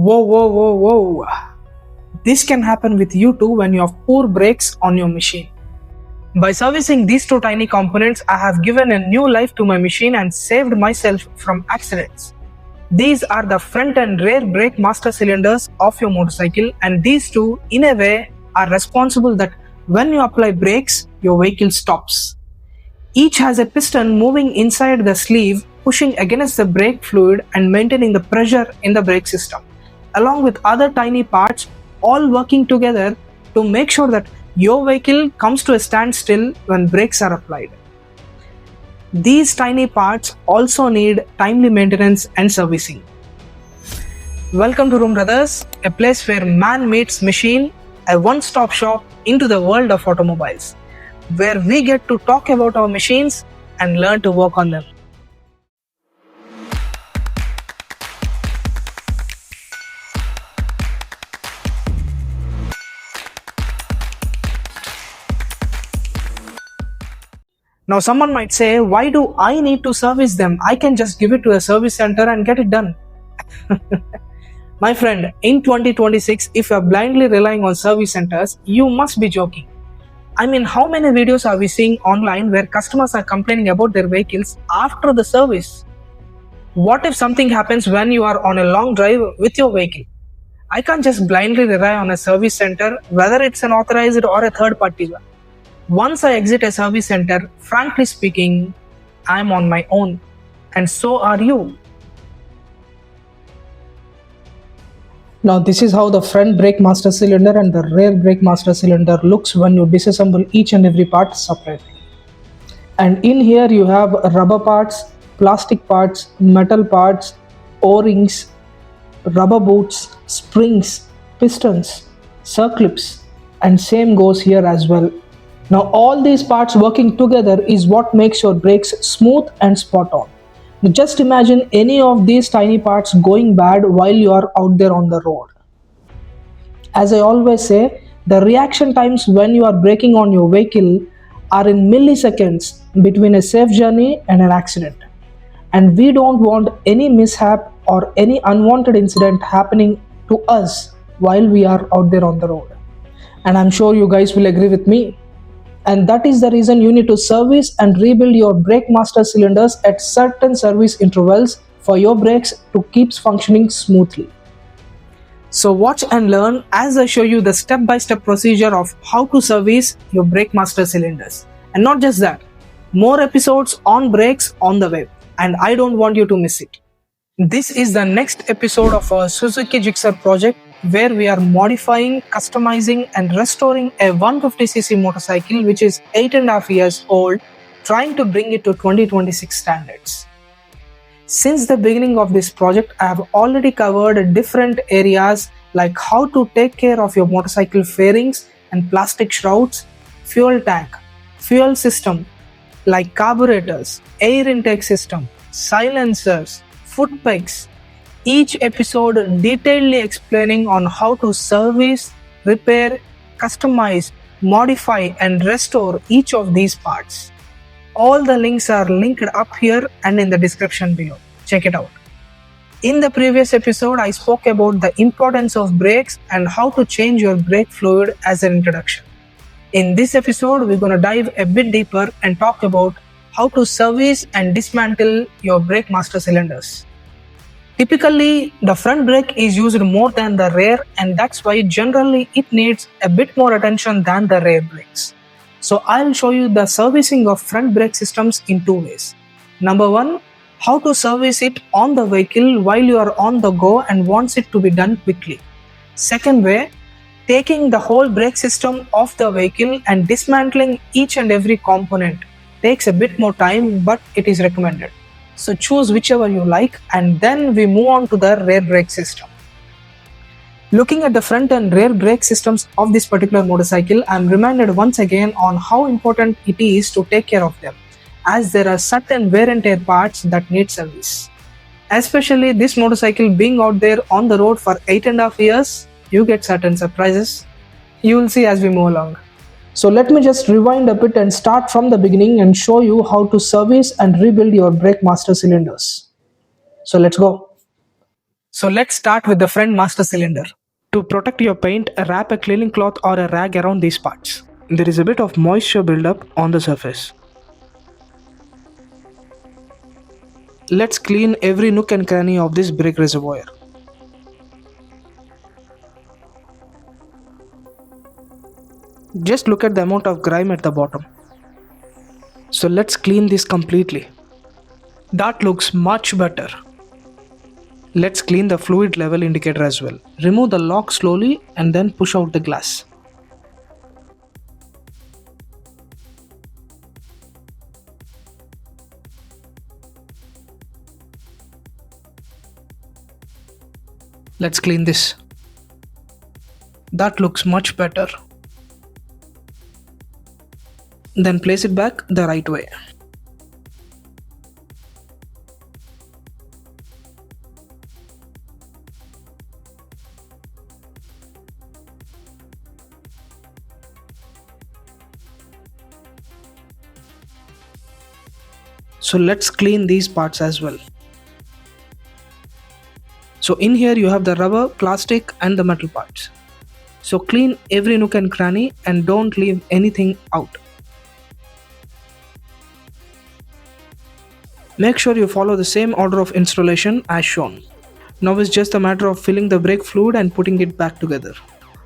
Whoa, whoa, whoa, whoa. This can happen with you too when you have poor brakes on your machine. By servicing these two tiny components, I have given a new life to my machine and saved myself from accidents. These are the front and rear brake master cylinders of your motorcycle, and these two, in a way, are responsible that when you apply brakes, your vehicle stops. Each has a piston moving inside the sleeve, pushing against the brake fluid and maintaining the pressure in the brake system, along with other tiny parts, all working together to make sure that your vehicle comes to a standstill when brakes are applied. These tiny parts also need timely maintenance and servicing. Welcome to 𝗕𝗿𝗸𝗶, a place where man meets machine, a one-stop shop into the world of automobiles, where we get to talk about our machines and learn to work on them. Now someone might say, why do I need to service them? I can just give it to a service center and get it done. My friend, in 2026, if you are blindly relying on service centers, you must be joking. I mean, how many videos are we seeing online where customers are complaining about their vehicles after the service? What if something happens when you are on a long drive with your vehicle? I can't just blindly rely on a service center, whether it's an authorized or a third party one. Once I exit a service center, frankly speaking, I'm on my own, and so are you. Now this is how the front brake master cylinder and the rear brake master cylinder looks when you disassemble each and every part separately. And in here you have rubber parts, plastic parts, metal parts, O-rings, rubber boots, springs, pistons, circlips, and same goes here as well. Now all these parts working together is what makes your brakes smooth and spot on. Now just imagine any of these tiny parts going bad while you are out there on the road. As I always say, the reaction times when you are braking on your vehicle are in milliseconds between a safe journey and an accident. And we don't want any mishap or any unwanted incident happening to us while we are out there on the road. And I'm sure you guys will agree with me. And that is the reason you need to service and rebuild your brake master cylinders at certain service intervals for your brakes to keep functioning smoothly. So watch and learn as I show you the step-by-step procedure of how to service your brake master cylinders. And not just that, more episodes on brakes on the web, and I don't want you to miss it. This is the next episode of our Suzuki Gixxer project, where we are modifying, customizing and restoring a 150cc motorcycle which is 8.5 years old, trying to bring it to 2026 standards. Since the beginning of this project, I have already covered different areas like how to take care of your motorcycle fairings and plastic shrouds, fuel tank, fuel system like carburetors, air intake system, silencers, foot pegs. Each episode detailedly explaining on how to service, repair, customize, modify and restore each of these parts. All the links are linked up here and in the description below. Check it out. In the previous episode, I spoke about the importance of brakes and how to change your brake fluid as an introduction. In this episode, we're going to dive a bit deeper and talk about how to service and dismantle your brake master cylinders. Typically, the front brake is used more than the rear, and that's why generally it needs a bit more attention than the rear brakes. So I'll show you the servicing of front brake systems in two ways. Number one, how to service it on the vehicle while you are on the go and wants it to be done quickly. Second way, taking the whole brake system off the vehicle and dismantling each and every component takes a bit more time, but it is recommended. So choose whichever you like, and then we move on to the rear brake system. Looking at the front and rear brake systems of this particular motorcycle, I am reminded once again on how important it is to take care of them, as there are certain wear and tear parts that need service. Especially this motorcycle being out there on the road for 8.5 years, you get certain surprises. You will see as we move along. So let me just rewind a bit and start from the beginning and show you how to service and rebuild your brake master cylinders. So let's go. So let's start with the front master cylinder. To protect your paint, wrap a cleaning cloth or a rag around these parts. There is a bit of moisture buildup on the surface. Let's clean every nook and cranny of this brake reservoir. Just look at the amount of grime at the bottom. So let's clean this completely. That looks much better. Let's clean the fluid level indicator as well. Remove the lock slowly and then push out the glass. Let's clean this. That looks much better. Then place it back the right way. So let's clean these parts as well. So in here you have the rubber, plastic and the metal parts. So clean every nook and cranny and don't leave anything out. Make sure you follow the same order of installation as shown. Now it's just a matter of filling the brake fluid and putting it back together.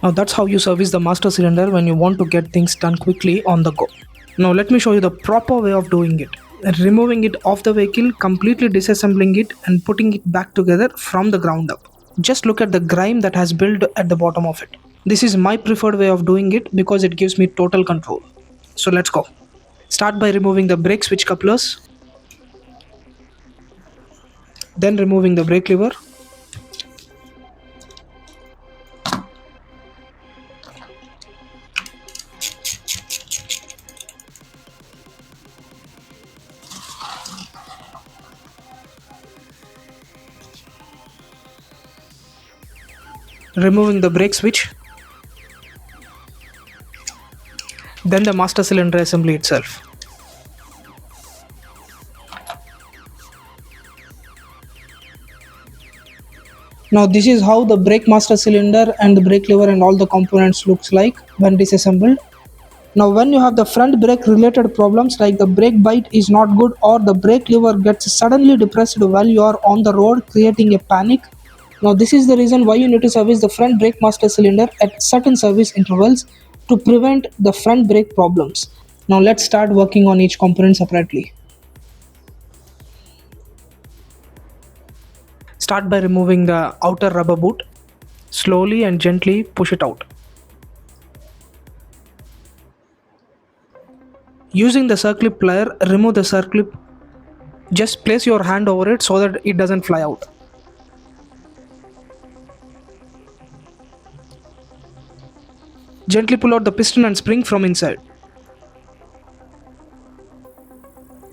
Now that's how you service the master cylinder when you want to get things done quickly on the go. Now let me show you the proper way of doing it. Removing it off the vehicle, completely disassembling it and putting it back together from the ground up. Just look at the grime that has built at the bottom of it. This is my preferred way of doing it because it gives me total control. So let's go. Start by removing the brake switch couplers. Then removing the brake lever. Removing the brake switch. Then the master cylinder assembly itself. Now this is how the brake master cylinder and the brake lever and all the components looks like when disassembled. Now when you have the front brake related problems like the brake bite is not good or the brake lever gets suddenly depressed while you are on the road creating a panic. Now this is the reason why you need to service the front brake master cylinder at certain service intervals to prevent the front brake problems. Now let's start working on each component separately. Start by removing the outer rubber boot. Slowly and gently push it out. Using the circlip plier, remove the circlip. Just place your hand over it so that it doesn't fly out. Gently pull out the piston and spring from inside.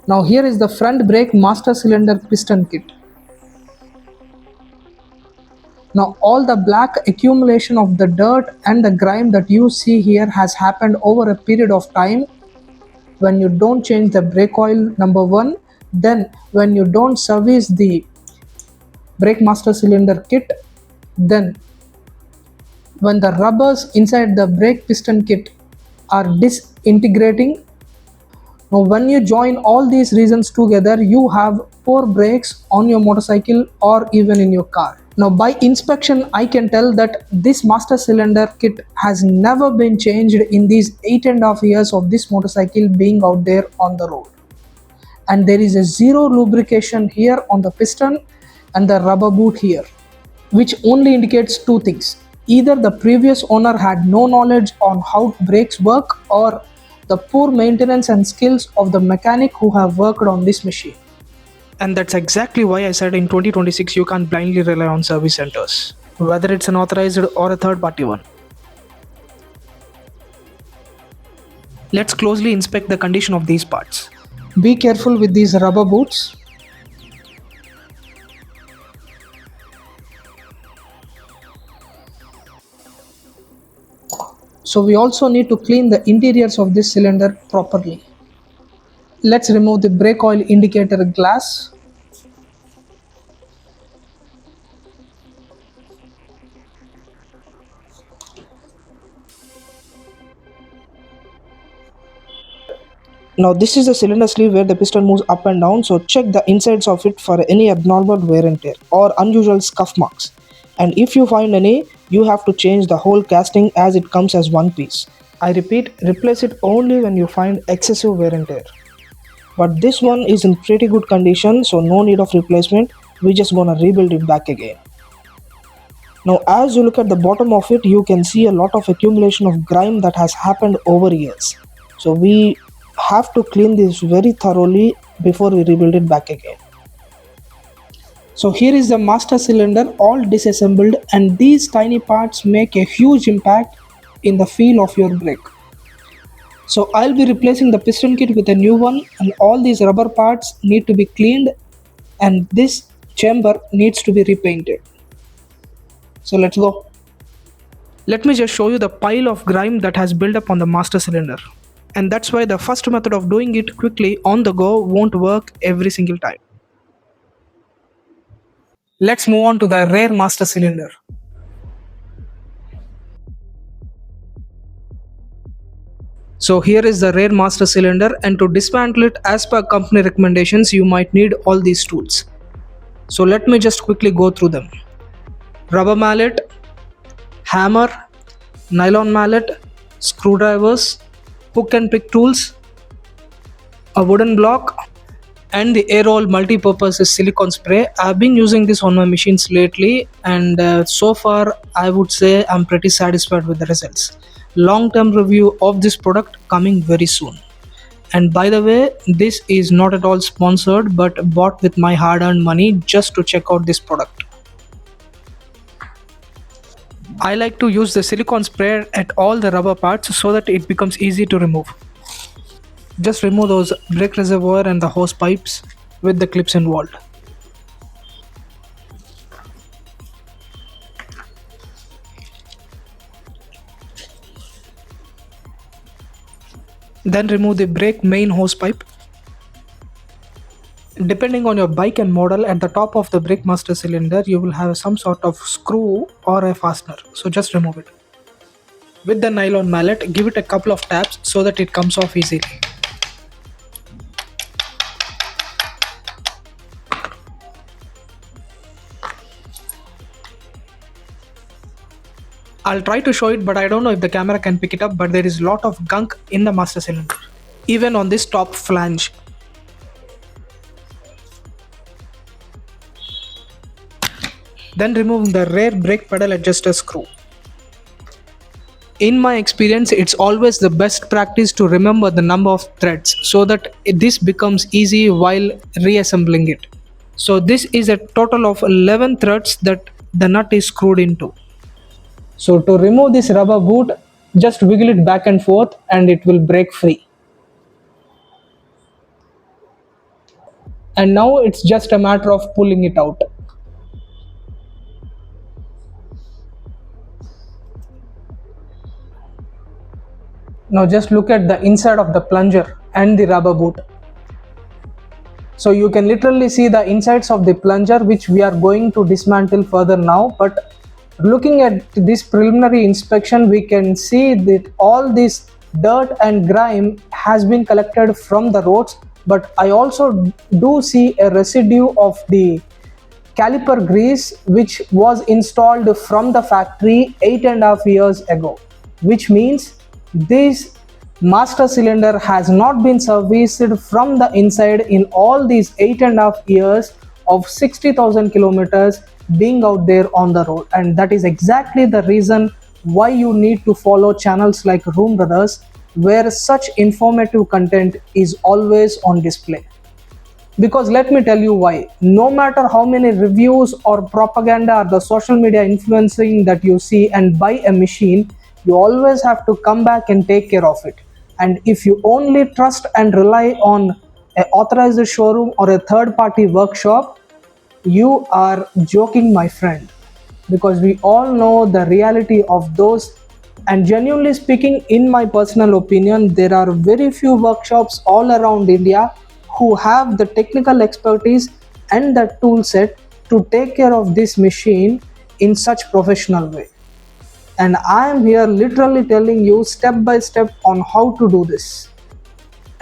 Now here is the front brake master cylinder piston kit. Now all the black accumulation of the dirt and the grime that you see here has happened over a period of time when you don't change the brake oil, number one. Then when you don't service the brake master cylinder kit, then when the rubbers inside the brake piston kit are disintegrating. Now when you join all these reasons together, you have poor brakes on your motorcycle or even in your car. Now by inspection I can tell that this master cylinder kit has never been changed in these 8.5 years of this motorcycle being out there on the road. And there is a zero lubrication here on the piston and the rubber boot here, which only indicates two things. Either the previous owner had no knowledge on how brakes work or the poor maintenance and skills of the mechanic who have worked on this machine. And that's exactly why I said in 2026 you can't blindly rely on service centers, whether it's an authorized or a third-party one. Let's closely inspect the condition of these parts. Be careful with these rubber boots. So we also need to clean the interiors of this cylinder properly. Let's remove the brake oil indicator glass. Now this is the cylinder sleeve where the piston moves up and down, so check the insides of it for any abnormal wear and tear or unusual scuff marks. And if you find any, you have to change the whole casting as it comes as one piece. I repeat, replace it only when you find excessive wear and tear. But this one is in pretty good condition, so no need of replacement. We just gonna rebuild it back again. Now as you look at the bottom of it, you can see a lot of accumulation of grime that has happened over years. So we have to clean this very thoroughly before we rebuild it back again. So here is the master cylinder all disassembled, and these tiny parts make a huge impact in the feel of your brake. So I'll be replacing the piston kit with a new one, and all these rubber parts need to be cleaned and this chamber needs to be repainted. So let's go. Let me just show you the pile of grime that has built up on the master cylinder. And that's why the first method of doing it quickly on the go won't work every single time. Let's move on to the rear master cylinder. So here is the rear master cylinder, and to dismantle it as per company recommendations, you might need all these tools. So let me just quickly go through them. Rubber mallet, hammer, nylon mallet, screwdrivers, hook and pick tools, a wooden block, and the 𝗕𝗿𝗶𝗶𝗿 multi-purpose silicone spray. I've been using this on my machines lately, and so far I would say I'm pretty satisfied with the results. Long-term review of this product coming very soon. And by the way, this is not at all sponsored, but bought with my hard-earned money just to check out this product. I like to use the silicone spray at all the rubber parts so that it becomes easy to remove. Just remove those brake reservoir and the hose pipes with the clips involved. Then remove the brake main hose pipe. Depending on your bike and model, at the top of the brake master cylinder you will have some sort of screw or a fastener, so just remove it. With the nylon mallet, give it a couple of taps so that it comes off easily. I'll try to show it, but I don't know if the camera can pick it up, but there is a lot of gunk in the master cylinder, even on this top flange. Then remove the rear brake pedal adjuster screw. In my experience, it's always the best practice to remember the number of threads so that this becomes easy while reassembling it. So this is a total of 11 threads that the nut is screwed into. So to remove this rubber boot, just wiggle it back and forth and it will break free. And now it's just a matter of pulling it out. Now just look at the inside of the plunger and the rubber boot. So you can literally see the insides of the plunger, which we are going to dismantle further now. But looking at this preliminary inspection, we can see that all this dirt and grime has been collected from the roads, but I also do see a residue of the caliper grease which was installed from the factory 8.5 years ago, which means this master cylinder has not been serviced from the inside in all these 8.5 years of 60,000 kilometers being out there on the road. And that is exactly the reason why you need to follow channels like Room Brothers, where such informative content is always on display. Because let me tell you why. No matter how many reviews or propaganda or the social media influencing that you see and buy a machine, you always have to come back and take care of it. And if you only trust and rely on an authorized showroom or a third-party workshop, you are joking, my friend, because we all know the reality of those. And genuinely speaking, in my personal opinion, there are very few workshops all around India who have the technical expertise and the tool set to take care of this machine in such professional way. And I am here literally telling you step by step on how to do this.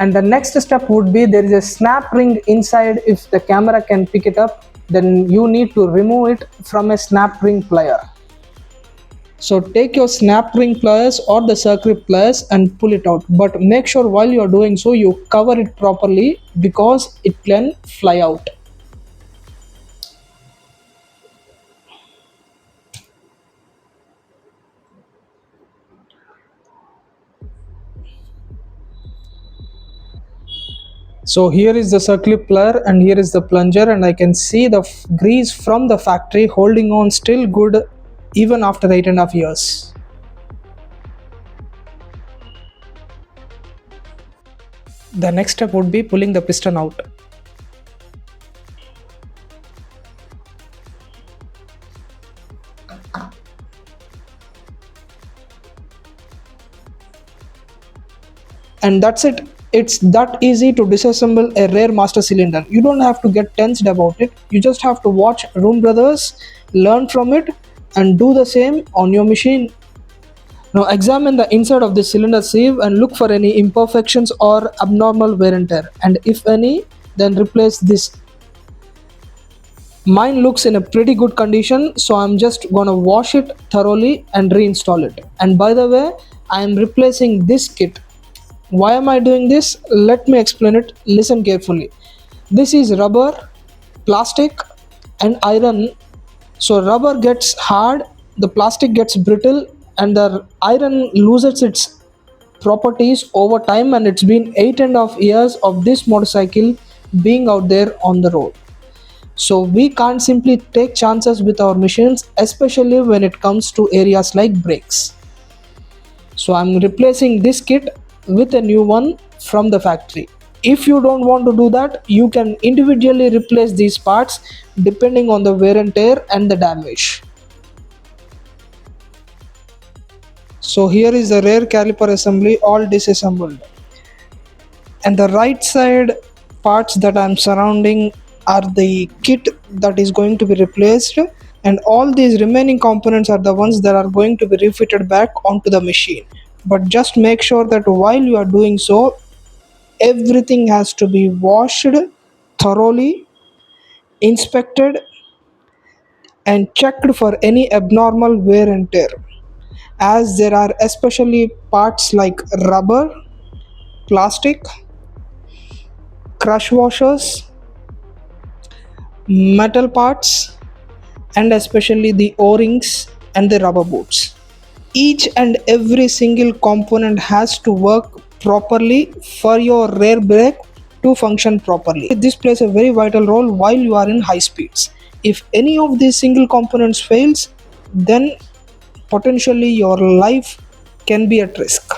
And the next step would be, there is a snap ring inside. If the camera can pick it up, then you need to remove it from a snap ring plier. So take your snap ring pliers or the circuit pliers and pull it out, but make sure while you are doing so you cover it properly, because it can fly out. So here is the circuit plier and here is the plunger, and I can see the grease from the factory holding on still good even after 8.5 years. The next step would be pulling the piston out. And that's it. It's that easy to disassemble a rare master cylinder. You don't have to get tensed about it. You just have to watch Room Brothers, learn from it, and do the same on your machine. Now examine the inside of the cylinder sieve and look for any imperfections or abnormal wear and tear, and if any, then replace this. Mine looks in a pretty good condition, so I'm just gonna wash it thoroughly and reinstall it. And by the way, I am replacing this kit. Why am I doing this? Let me explain it. Listen carefully. This is rubber, plastic, and iron. So rubber gets hard, the plastic gets brittle, and the iron loses its properties over time, and it's been 8.5 years of this motorcycle being out there on the road. So we can't simply take chances with our machines, especially when it comes to areas like brakes. So I'm replacing this kit with a new one from the factory. If you don't want to do that, you can individually replace these parts depending on the wear and tear and the damage. So here is the rear caliper assembly all disassembled, and the right side parts that I'm surrounding are the kit that is going to be replaced, and all these remaining components are the ones that are going to be refitted back onto the machine. But just make sure that while you are doing so, everything has to be washed thoroughly, inspected, and checked for any abnormal wear and tear, as there are especially parts like rubber, plastic, crush washers, metal parts, and especially the o-rings and the rubber boots. Each and every single component has to work properly for your rear brake to function properly. This plays a very vital role while you are in high speeds. If any of these single components fails, then potentially your life can be at risk.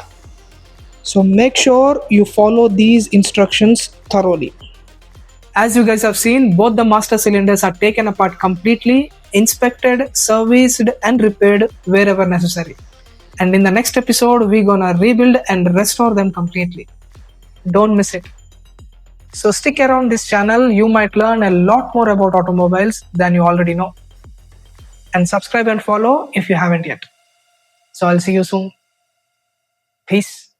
So make sure you follow these instructions thoroughly. As you guys have seen, both the master cylinders are taken apart completely, inspected, serviced, and repaired wherever necessary. And in the next episode, we're gonna rebuild and restore them completely. Don't miss it. So stick around this channel, you might learn a lot more about automobiles than you already know. And subscribe and follow if you haven't yet. So I'll see you soon. Peace.